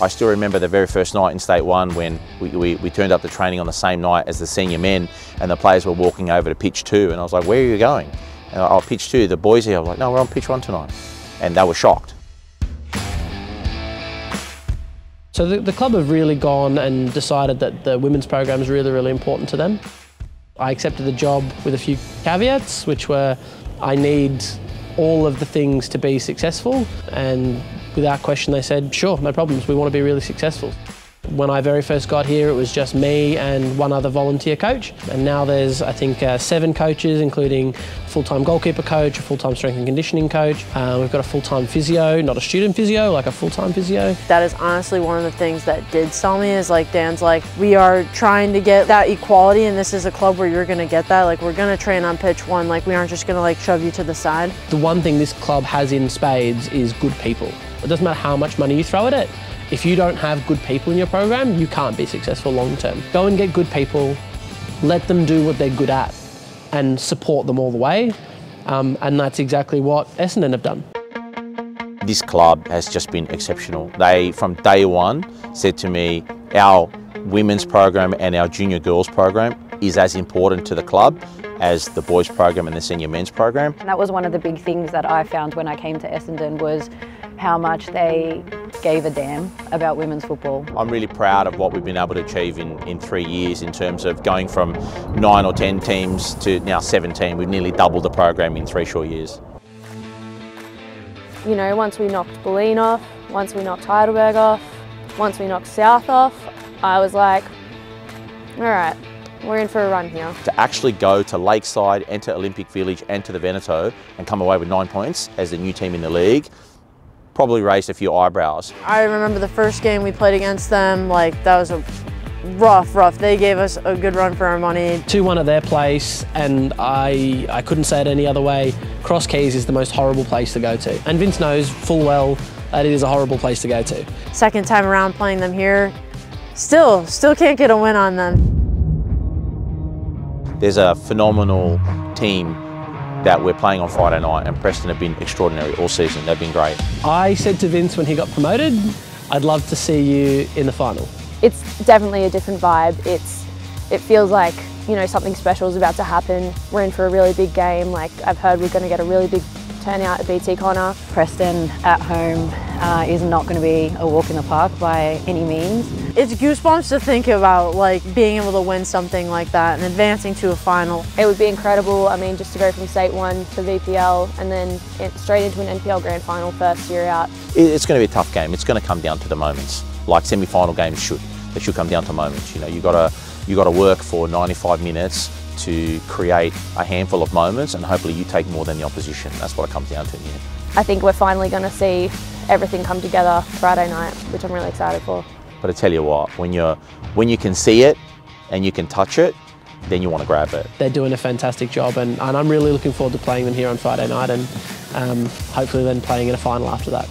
I still remember the very first night in State 1 when we turned up to training on the same night as the senior men, and the players were walking over to pitch 2, and I was like, where are you going? And I'll pitch 2, the boys here. I was like, no, we're on pitch 1 tonight. And they were shocked. So the club have really gone and decided that the women's program is really, really important to them. I accepted the job with a few caveats, which were I need all of the things to be successful, and without question they said, sure, no problems, we want to be really successful. When I very first got here, it was just me and one other volunteer coach, and now there's, I think, 7 coaches, including a full-time goalkeeper coach, a full-time strength and conditioning coach. We've got a full-time physio, not a student physio, like a full-time physio. That is honestly one of the things that did sell me, is like Dan's like, we are trying to get that equality, and this is a club where you're going to get that. Like, we're going to train on pitch 1, like we aren't just going to like shove you to the side. The one thing this club has in spades is good people. It doesn't matter how much money you throw at it. If you don't have good people in your program, you can't be successful long term. Go and get good people, let them do what they're good at, and support them all the way. And that's exactly what Essendon have done. This club has just been exceptional. They, from day 1, said to me, our women's program and our junior girls program is as important to the club as the boys program and the senior men's program. And that was one of the big things that I found when I came to Essendon, was how much they gave a damn about women's football. I'm really proud of what we've been able to achieve in 3 years in terms of going from 9 or 10 teams to now 17. We've nearly doubled the program in 3 short years. You know, once we knocked Bulleen off, once we knocked Heidelberg off, once we knocked South off, I was like, all right, we're in for a run here. To actually go to Lakeside, enter Olympic Village and to the Veneto and come away with 9 points as the new team in the league probably raised a few eyebrows. I remember the first game we played against them, like that was a rough. They gave us a good run for our money. 2-1 at their place, and I couldn't say it any other way. Cross Keys is the most horrible place to go to. And Vince knows full well that it is a horrible place to go to. Second time around playing them here, still can't get a win on them. There's a phenomenal team that we're playing on Friday night, and Preston have been extraordinary all season. They've been great. I said to Vince when he got promoted, I'd love to see you in the final. It's definitely a different vibe. It feels like, you know, something special is about to happen. We're in for a really big game. Like, I've heard we're going to get a really big turnout at BT Connor. Preston at home is not going to be a walk in the park by any means. It's goosebumps to think about, like, being able to win something like that and advancing to a final. It would be incredible. I mean, just to go from State 1 to VPL and then straight into an NPL Grand Final first year out. It's going to be a tough game. It's going to come down to the moments, like semi-final games should. They should come down to moments. You know, you got to work for 95 minutes to create a handful of moments, and hopefully you take more than the opposition. That's what it comes down to in the end. I think we're finally going to see everything come together Friday night, which I'm really excited for. But I tell you what, when you can see it and you can touch it, then you want to grab it. They're doing a fantastic job, and I'm really looking forward to playing them here on Friday night, and hopefully then playing in a final after that.